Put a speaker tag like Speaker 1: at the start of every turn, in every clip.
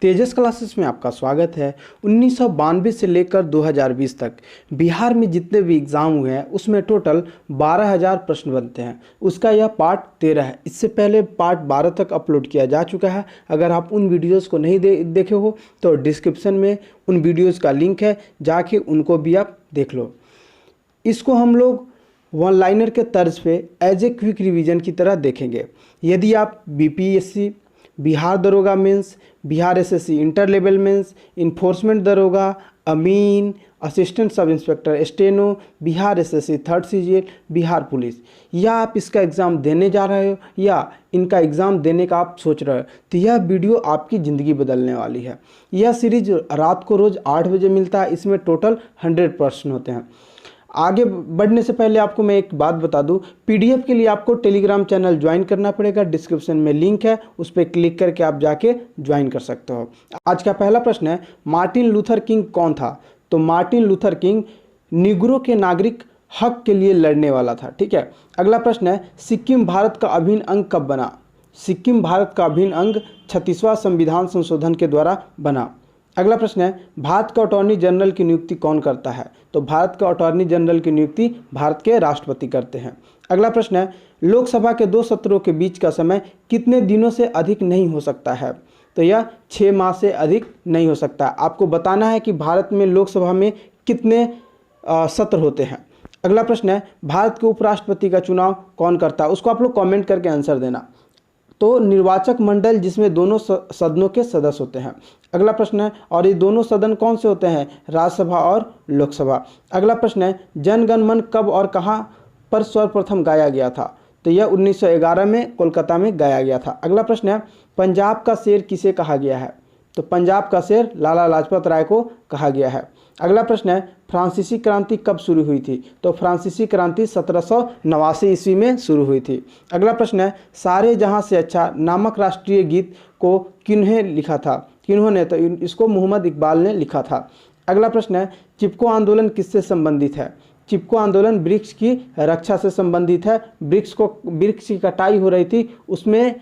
Speaker 1: तेजस classes में आपका स्वागत है। 1992 से लेकर 2020 तक बिहार में जितने भी एग्ज़ाम हुए हैं उसमें टोटल 12,000 प्रश्न बनते हैं। उसका यह पार्ट 13 है। इससे पहले पार्ट 12 तक अपलोड किया जा चुका है। अगर आप उन वीडियोज़ को नहीं देखे हो तो डिस्क्रिप्शन में उन वीडियोज़ का लिंक है, जाके उनको भी आप देख लो। इसको हम लोग वन लाइनर के तर्ज पे एज ए क्विक रिवीजन की तरह देखेंगे। यदि आप बीपीएससी, बिहार दरोगा mains, Bihar SSC inter level mains, enforcement दरोगा, अमीन, assistant sub inspector steno, Bihar SSC third CGL, Bihar police, या आप इसका एग्ज़ाम देने जा रहे हो या इनका एग्ज़ाम देने का आप सोच रहे हो, तो यह वीडियो आपकी ज़िंदगी बदलने वाली है। यह सीरीज रात को रोज़ 8 बजे मिलता है। इसमें टोटल 100 प्रश्न होते हैं। आगे बढ़ने से पहले आपको मैं एक बात बता दूं, पीडीएफ के लिए आपको टेलीग्राम चैनल ज्वाइन करना पड़ेगा। डिस्क्रिप्शन में लिंक है, उस पर क्लिक करके आप जाके ज्वाइन कर सकते हो। आज का पहला प्रश्न है, मार्टिन लूथर किंग कौन था? तो मार्टिन लूथर किंग निग्रो के नागरिक हक के लिए लड़ने वाला था। ठीक है। अगला प्रश्न है, सिक्किम भारत का अभिन्न अंग कब बना? सिक्किम भारत का अभिन्न अंग 36वां संविधान संशोधन के द्वारा बना। अगला प्रश्न है, भारत का अटॉर्नी जनरल की नियुक्ति कौन करता है? तो भारत का अटॉर्नी जनरल की नियुक्ति भारत के राष्ट्रपति करते हैं। अगला प्रश्न है, लोकसभा के 2 सत्रों के बीच का समय कितने दिनों से अधिक नहीं हो सकता है? तो यह 6 माह से अधिक नहीं हो सकता। आपको बताना है कि भारत में लोकसभा में कितने सत्र होते हैं। अगला प्रश्न है, भारत के उपराष्ट्रपति का चुनाव कौन करता है? उसको आप लोग कॉमेंट करके आंसर देना। तो निर्वाचक मंडल, जिसमें दोनों सदनों के सदस्य होते हैं। अगला प्रश्न है, और ये दोनों सदन कौन से होते हैं? राज्यसभा और लोकसभा। अगला प्रश्न है, जन गण मन कब और कहाँ पर सर्वप्रथम गाया गया था? तो यह 1911 में कोलकाता में गाया गया था। अगला प्रश्न है, पंजाब का शेर किसे कहा गया है? तो पंजाब का शेर लाला लाजपत राय को कहा गया है। अगला प्रश्न है, फ्रांसीसी क्रांति कब शुरू हुई थी? तो फ्रांसीसी क्रांति 1789 ईस्वी में शुरू हुई थी। अगला प्रश्न है, सारे जहां से अच्छा नामक राष्ट्रीय गीत को किन्होंने लिखा था? किन्होंने? तो इसको मोहम्मद इकबाल ने लिखा था। अगला प्रश्न है, चिपको आंदोलन किससे संबंधित है? चिपको आंदोलन वृक्ष की रक्षा से संबंधित है। वृक्ष की कटाई हो रही थी, उसमें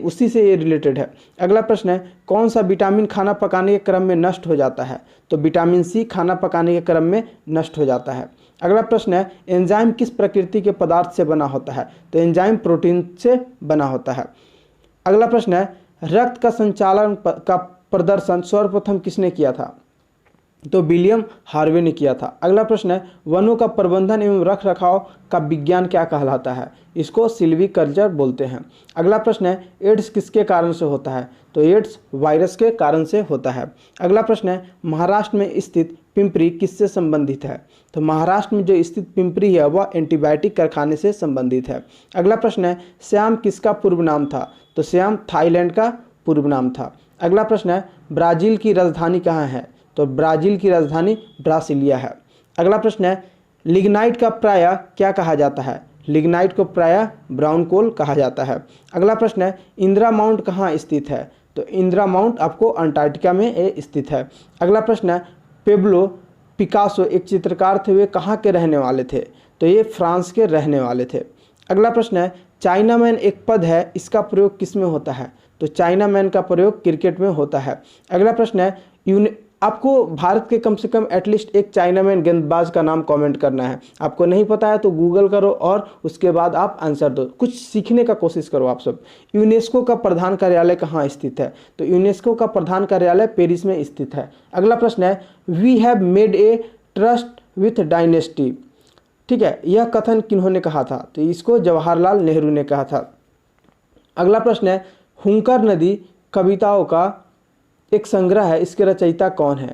Speaker 1: उसी से ये रिलेटेड है। अगला प्रश्न है, कौन सा विटामिन खाना पकाने के क्रम में नष्ट हो जाता है? तो विटामिन सी खाना पकाने के क्रम में नष्ट हो जाता है। अगला प्रश्न है, एंजाइम किस प्रकृति के पदार्थ से बना होता है? तो एंजाइम प्रोटीन से बना होता है। अगला प्रश्न है, रक्त का संचालन का प्रदर्शन सर्वप्रथम किसने किया था? तो विलियम हार्वे ने किया था। अगला प्रश्न है, वनों का प्रबंधन एवं रख रखाव का विज्ञान क्या कहलाता है? इसको सिल्वीकल्चर बोलते हैं। अगला प्रश्न है, एड्स किसके कारण से होता है? तो एड्स वायरस के कारण से होता है। अगला प्रश्न है, महाराष्ट्र में स्थित पिंपरी किससे संबंधित है? तो महाराष्ट्र में जो स्थित पिंपरी है वह एंटीबायोटिक कारखाने से संबंधित है। अगला प्रश्न है, श्याम किसका पूर्व नाम था? तो श्याम थाईलैंड का पूर्व नाम था। अगला प्रश्न है, ब्राज़ील की राजधानी कहाँ है? तो ब्राज़ील की राजधानी ब्रासिलिया है। अगला प्रश्न है, लिग्नाइट का प्रायः क्या कहा जाता है? लिग्नाइट को प्रायः ब्राउन कोल कहा जाता है। अगला प्रश्न है, इंदिरा माउंट कहाँ स्थित है? तो इंदिरा माउंट आपको अंटार्कटिका में स्थित है। अगला प्रश्न है, पेब्लो पिकासो एक चित्रकार थे, वे कहाँ के रहने वाले थे? तो ये फ्रांस के रहने वाले थे। अगला प्रश्न है, चाइना मैन एक पद है, इसका प्रयोग किस में होता है? तो चाइना मैन का प्रयोग क्रिकेट में होता है। अगला प्रश्न है, आपको भारत के कम से कम एटलीस्ट एक चाइना मैन गेंदबाज का नाम कमेंट करना है। आपको नहीं पता है तो गूगल करो और उसके बाद आप आंसर दो। कुछ सीखने का कोशिश करो आप सब। यूनेस्को का प्रधान कार्यालय कहाँ स्थित है? तो यूनेस्को का प्रधान कार्यालय पेरिस में स्थित है। अगला प्रश्न है, we have made a trust with dynasty. ठीक है, यह कथन किन्होंने कहा था? तो इसको जवाहरलाल नेहरू ने कहा था। अगला प्रश्न है, हुंकर नदी कविताओं का एक संग्रह है, इसके रचयिता कौन है?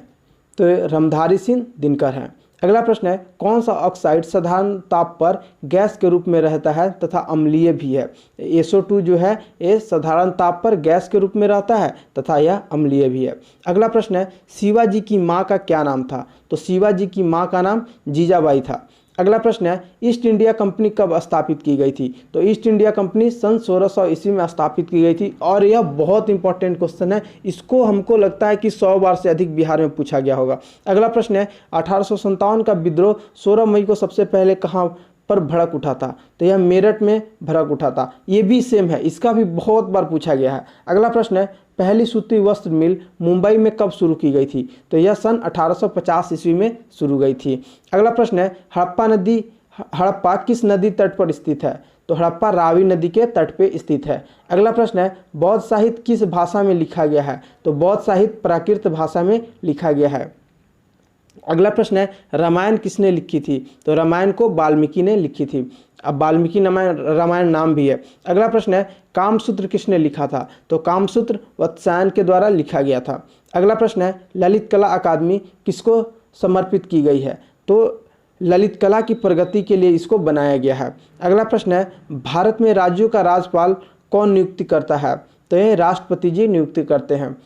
Speaker 1: तो रामधारी सिंह दिनकर हैं। अगला प्रश्न है, कौन सा ऑक्साइड साधारण ताप पर गैस के रूप में रहता है तथा अम्लीय भी है? SO2 जो है ये साधारण ताप पर गैस के रूप में रहता है तथा यह अम्लीय भी है। अगला प्रश्न है, शिवाजी की माँ का क्या नाम था? तो शिवाजी की माँ का नाम जीजाबाई था। अगला प्रश्न है, ईस्ट इंडिया कंपनी कब स्थापित की गई थी? तो ईस्ट इंडिया कंपनी सन 1600 ईस्वी में स्थापित की गई थी। और यह बहुत इंपॉर्टेंट क्वेश्चन है, इसको हमको लगता है कि 100 बार से अधिक बिहार में पूछा गया होगा। अगला प्रश्न है, 1857 का विद्रोह 16 मई को सबसे पहले कहाँ पर भड़क उठा था? तो यह मेरठ में भड़क उठा था। ये भी सेम है, इसका भी बहुत बार पूछा गया है। अगला प्रश्न है, पहली सूती वस्त्र मिल मुंबई में कब शुरू की गई थी? तो यह सन 1850 ईस्वी में शुरू गई थी। अगला प्रश्न है, हड़प्पा किस नदी तट पर स्थित है? तो हड़प्पा रावी नदी के तट पे स्थित है। अगला प्रश्न है, बौद्ध साहित्य किस भाषा में लिखा गया है? तो बौद्ध साहित्य प्राकृत भाषा में लिखा गया है। अगला प्रश्न है, रामायण किसने लिखी थी? तो रामायण को वाल्मीकि ने लिखी थी। अब वाल्मीकि रामायण नाम भी है। अगला प्रश्न है, कामसूत्र किसने लिखा था? तो कामसूत्र वात्स्यायन के द्वारा लिखा गया था। अगला प्रश्न है, ललित कला अकादमी किसको समर्पित की गई है? तो ललित कला की प्रगति के लिए इसको बनाया गया है। अगला प्रश्न है, भारत में राज्यों का राज्यपाल कौन नियुक्ति करता है? तो यह राष्ट्रपति जी नियुक्ति करते हैं।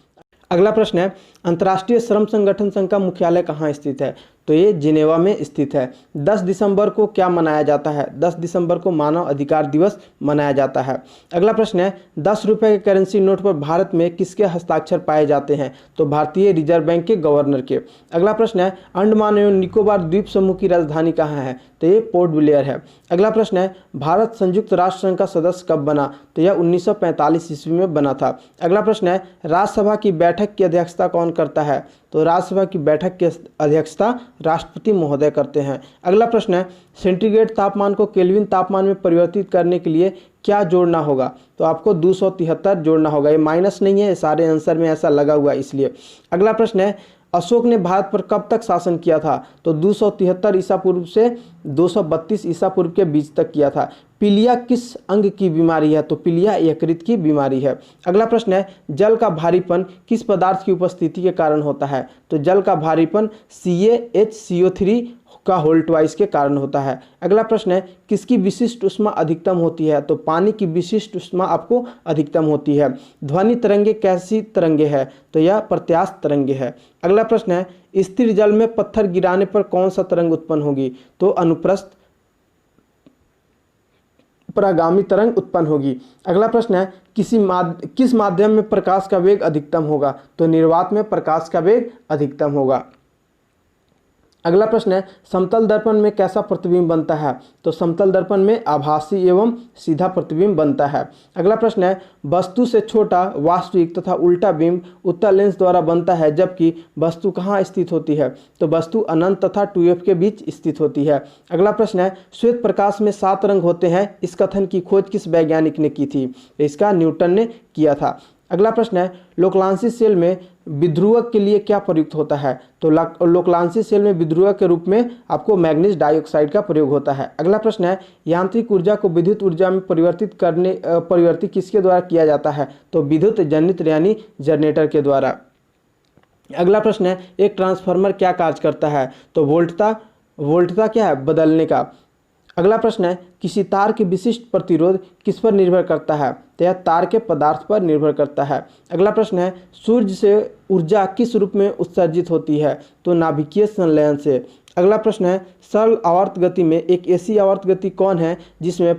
Speaker 1: अगला प्रश्न है, अंतर्राष्ट्रीय श्रम संगठन संघ का मुख्यालय कहाँ स्थित है? तो ये जिनेवा में स्थित है। 10 दिसंबर को क्या मनाया जाता है? 10 दिसंबर को मानव अधिकार दिवस मनाया जाता है। अगला प्रश्न है, 10 रुपये के करेंसी नोट पर भारत में किसके हस्ताक्षर पाए जाते हैं? तो भारतीय रिजर्व बैंक के गवर्नर के। अगला प्रश्न है, अंडमान एवं निकोबार द्वीप समूह की राजधानी कहाँ है? तो ये पोर्ट ब्लेयर है। अगला प्रश्न है, भारत संयुक्त राष्ट्र संघ का सदस्य कब बना? तो यह 1945 ईस्वी में बना था। अगला प्रश्न है, राज्यसभा की बैठक की अध्यक्षता कौन करता है? तो राज्यसभा की बैठक की अध्यक्षता राष्ट्रपति महोदय करते हैं। अगला प्रश्न है, सेंटीग्रेड तापमान को केल्विन तापमान में परिवर्तित करने के लिए क्या जोड़ना होगा? तो आपको 273 जोड़ना होगा। ये माइनस नहीं है, सारे आंसर में ऐसा लगा हुआ है इसलिए। अगला प्रश्न है, अशोक ने भारत पर कब तक शासन किया था? तो 273 ईसा पूर्व से 232 ईसा पूर्व के बीच तक किया था। पीलिया किस अंग की बीमारी है? तो पीलिया यकृत की बीमारी है। अगला प्रश्न है, जल का भारीपन किस पदार्थ की उपस्थिति के कारण होता है? तो जल का भारीपन CaHCO3 का होल ट्वाइस के कारण होता है। अगला प्रश्न है, किसकी विशिष्ट ऊष्मा अधिकतम होती है? तो पानी की विशिष्ट ऊष्मा आपको अधिकतम होती है। ध्वनि तरंगे कैसी तरंगे है? तो यह प्रत्यास्थ तरंगे है। अगला प्रश्न है, स्थिर जल में पत्थर गिराने पर कौन सा तरंग उत्पन्न होगी? तो अनुप्रस्थ परागामी तरंग उत्पन्न होगी। अगला प्रश्न है, किस माध्यम में प्रकाश का वेग अधिकतम होगा? तो निर्वात में प्रकाश का वेग अधिकतम होगा। अगला प्रश्न है, समतल दर्पण में कैसा प्रतिबिंब बनता है? तो समतल दर्पण में आभासी एवं सीधा प्रतिबिंब बनता है। अगला प्रश्न है, वस्तु से छोटा वास्तविक तथा उल्टा बिंब उत्तल लेंस द्वारा बनता है, जबकि वस्तु कहाँ स्थित होती है? तो वस्तु अनंत तथा 2f के बीच स्थित होती है। अगला प्रश्न है, श्वेत प्रकाश में 7 रंग होते हैं, इस कथन की खोज किस वैज्ञानिक ने की थी? इसका न्यूटन ने किया था। अगला प्रश्न है, लोकलांसी सेल में विध्रुवक के लिए क्या प्रयुक्त होता है? तो लोकलांसी सेल में विध्रुवक के रूप में आपको मैग्नीज डाइऑक्साइड का प्रयोग होता है। अगला प्रश्न है, यांत्रिक ऊर्जा को विद्युत ऊर्जा में परिवर्तित किसके द्वारा किया जाता है? तो विद्युत जनित यानी जनरेटर के द्वारा। अगला प्रश्न है, एक ट्रांसफार्मर क्या कार्य करता है? तो वोल्टता क्या है? बदलने का। अगला प्रश्न है, किसी तार की विशिष्ट प्रतिरोध किस पर निर्भर करता है? तो यह तार के पदार्थ पर निर्भर करता है। अगला प्रश्न है, सूर्य से ऊर्जा किस रूप में उत्सर्जित होती है? तो नाभिकीय संलयन से। अगला प्रश्न है, सरल आवर्त गति में एक ऐसी आवर्त गति कौन है जिसमें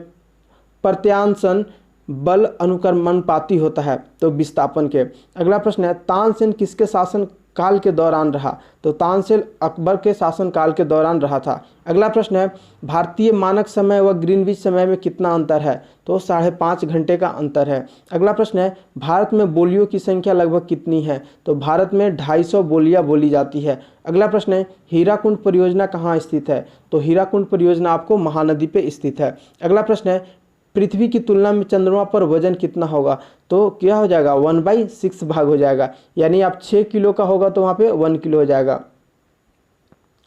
Speaker 1: प्रत्यानसन बल अनुक्रमणपाती होता है? तो विस्थापन के। अगला प्रश्न है, तानसेन किसके शासन काल के दौरान रहा? तो तानसेन अकबर के शासन काल के दौरान रहा था। अगला प्रश्न है, भारतीय मानक समय व ग्रीनविच समय में कितना अंतर है? तो 5.5 घंटे का अंतर है। अगला प्रश्न है, भारत में बोलियों की संख्या लगभग कितनी है? तो भारत में 250 बोलियां बोली जाती है। अगला प्रश्न है, हीराकुंड परियोजना कहाँ स्थित है? तो हीराकुंड परियोजना आपको महानदी पे स्थित है। अगला प्रश्न है, पृथ्वी की तुलना में चंद्रमा पर वजन कितना होगा? तो क्या हो जाएगा? 1/6 भाग हो जाएगा, यानी आप 6 किलो का होगा तो वहाँ पे 1 किलो हो जाएगा।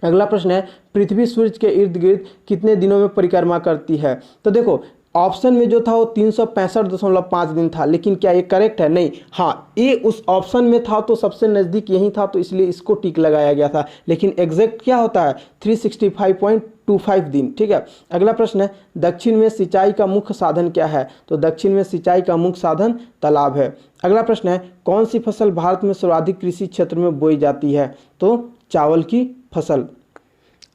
Speaker 1: अगला प्रश्न है, पृथ्वी सूर्य के इर्द गिर्द कितने दिनों में परिक्रमा करती है? तो देखो, ऑप्शन में जो था वो 365.5 दिन था, लेकिन क्या ये करेक्ट है? नहीं। हाँ, ये उस ऑप्शन में था तो सबसे नज़दीक यही था, तो इसलिए इसको टिक लगाया गया था, लेकिन एग्जैक्ट क्या होता है? 365.25 दिन। ठीक है। अगला प्रश्न है, दक्षिण में सिंचाई का मुख्य साधन क्या है? तो दक्षिण में सिंचाई का मुख्य साधन तालाब है। अगला प्रश्न है, कौन सी फसल भारत में सर्वाधिक कृषि क्षेत्र में बोई जाती है? तो चावल की फसल।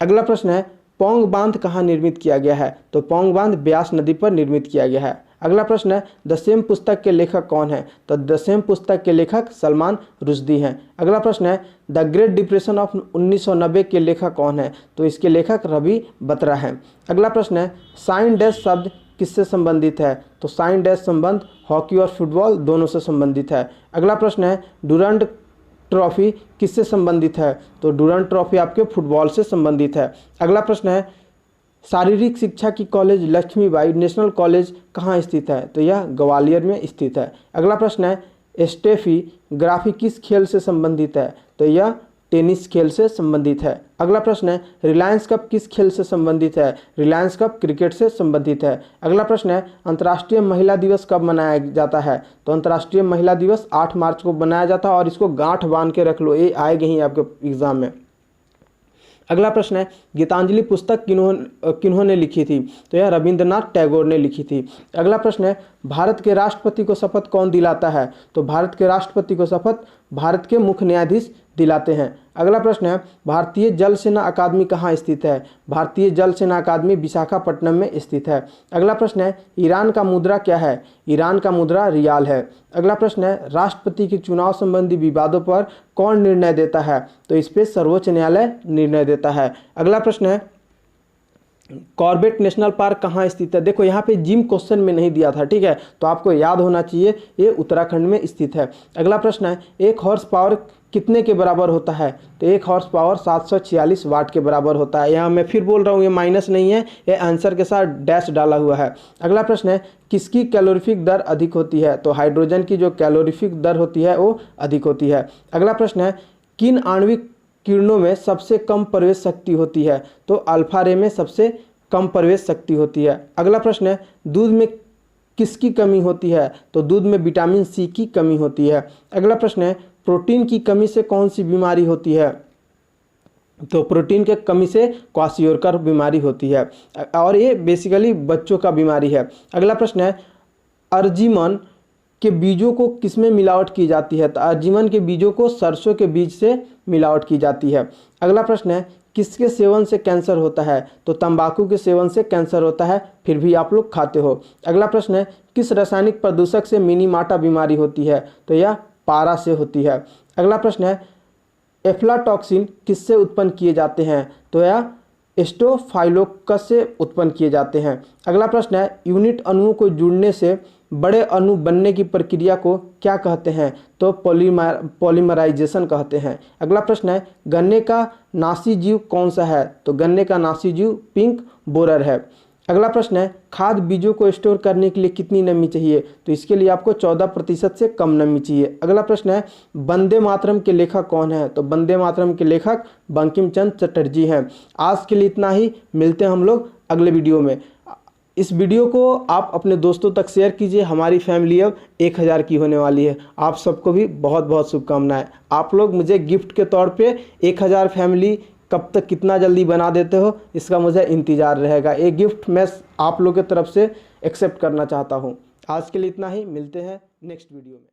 Speaker 1: अगला प्रश्न है, पौंग बांध कहाँ निर्मित किया गया है? तो पौंग बांध ब्यास नदी पर निर्मित किया गया है। अगला प्रश्न है द सेम पुस्तक के लेखक कौन है? तो द सेम पुस्तक के लेखक सलमान रुश्दी हैं। अगला प्रश्न है द ग्रेट डिप्रेशन ऑफ 1990 के लेखक कौन है? तो इसके लेखक रवि बत्रा हैं। अगला प्रश्न है साइन डैश शब्द किससे संबंधित है? तो साइन डैश संबंध हॉकी और फुटबॉल दोनों से संबंधित है। अगला प्रश्न है डुरंड ट्रॉफी किससे संबंधित है? तो डुरंड ट्रॉफी आपके फुटबॉल से संबंधित है। अगला प्रश्न है शारीरिक शिक्षा की कॉलेज लक्ष्मीबाई नेशनल कॉलेज कहाँ स्थित है? तो यह ग्वालियर में स्थित है। अगला प्रश्न है स्टेफी ग्राफी किस खेल से संबंधित है? तो यह टेनिस खेल से संबंधित है। अगला प्रश्न है रिलायंस कप किस खेल से संबंधित है? रिलायंस कप क्रिकेट से संबंधित है। अगला प्रश्न है अंतर्राष्ट्रीय महिला दिवस कब मनाया जाता है? तो अंतर्राष्ट्रीय महिला दिवस 8 मार्च को मनाया जाता है और इसको गांठ बांध के रख लो, ये आएगी ही आपके एग्जाम में। अगला प्रश्न है गीतांजलि पुस्तक किन्होंने लिखी थी? तो यह रविंद्रनाथ टैगोर ने लिखी थी। अगला प्रश्न है भारत के राष्ट्रपति को शपथ कौन दिलाता है? तो भारत के राष्ट्रपति को शपथ भारत के मुख्य न्यायाधीश दिलाते हैं। अगला प्रश्न है भारतीय जल सेना अकादमी कहाँ स्थित है? भारतीय जल सेना अकादमी विशाखापट्टनम में स्थित है। अगला प्रश्न है ईरान का मुद्रा क्या है? ईरान का मुद्रा रियाल है। अगला प्रश्न है राष्ट्रपति के चुनाव संबंधी विवादों पर कौन निर्णय देता है? तो इस पर सर्वोच्च न्यायालय निर्णय देता है। अगला प्रश्न है कॉर्बेट नेशनल पार्क कहाँ स्थित है? देखो यहाँ पे जिम क्वेश्चन में नहीं दिया था, ठीक है, तो आपको याद होना चाहिए ये उत्तराखंड में स्थित है। अगला प्रश्न है एक हॉर्स पावर कितने के बराबर होता है? तो एक हॉर्स पावर 746 वाट के बराबर होता है। यहाँ मैं फिर बोल रहा हूँ ये माइनस नहीं है, ये आंसर के साथ डैश डाला हुआ है। अगला प्रश्न है किसकी कैलोरीफिक दर अधिक होती है? तो हाइड्रोजन की जो कैलोरीफिक दर होती है वो अधिक होती है। अगला प्रश्न है किन आणविक किरणों में सबसे कम प्रवेश शक्ति होती है? तो अल्फा रे में सबसे कम प्रवेश शक्ति होती है। अगला प्रश्न है दूध में किसकी कमी होती है? तो दूध में विटामिन सी की कमी होती है। अगला प्रश्न है प्रोटीन की कमी से कौन सी बीमारी होती है? तो प्रोटीन के कमी से क्वाशियोरकर बीमारी होती है और ये बेसिकली बच्चों का बीमारी है। अगला प्रश्न है अर्जिमन के बीजों को किसमें मिलावट की जाती है? तो अर्जिमन के बीजों को सरसों के बीज से मिलावट की जाती है। अगला प्रश्न है किसके सेवन से कैंसर होता है? तो तंबाकू के सेवन से कैंसर होता है, फिर भी आप लोग खाते हो। अगला प्रश्न है किस रासायनिक प्रदूषक से मिनीमाटा बीमारी होती है? तो यह पारा से होती है। अगला प्रश्न है एफ्लाटॉक्सिन किससे उत्पन्न किए जाते हैं? तो यह स्टोफाइलोकस से उत्पन्न किए जाते हैं। अगला प्रश्न है यूनिट अणुओं को जुड़ने से बड़े अणु बनने की प्रक्रिया को क्या कहते हैं? तो पॉलीमराइजेशन कहते हैं। अगला प्रश्न है गन्ने का नासी जीव कौन सा है? तो गन्ने का नासी जीव पिंक बोरर है। अगला प्रश्न है खाद बीजों को स्टोर करने के लिए कितनी नमी चाहिए? तो इसके लिए आपको 14% से कम नमी चाहिए। अगला प्रश्न है वंदे मातरम के लेखक कौन है? तो वंदे मातरम के लेखक बंकिम चंद्र चटर्जी हैं। आज के लिए इतना ही, मिलते हैं हम लोग अगले वीडियो में। इस वीडियो को आप अपने दोस्तों तक शेयर कीजिए। हमारी फैमिली अब 1000 की होने वाली है। आप सबको भी बहुत बहुत शुभकामनाएं। आप लोग मुझे गिफ्ट के तौर पे 1000 फैमिली कब तक कितना जल्दी बना देते हो इसका मुझे इंतज़ार रहेगा। ये गिफ्ट मैं आप लोगों की तरफ से एक्सेप्ट करना चाहता हूँ। आज के लिए इतना ही, मिलते हैं नेक्स्ट वीडियो में।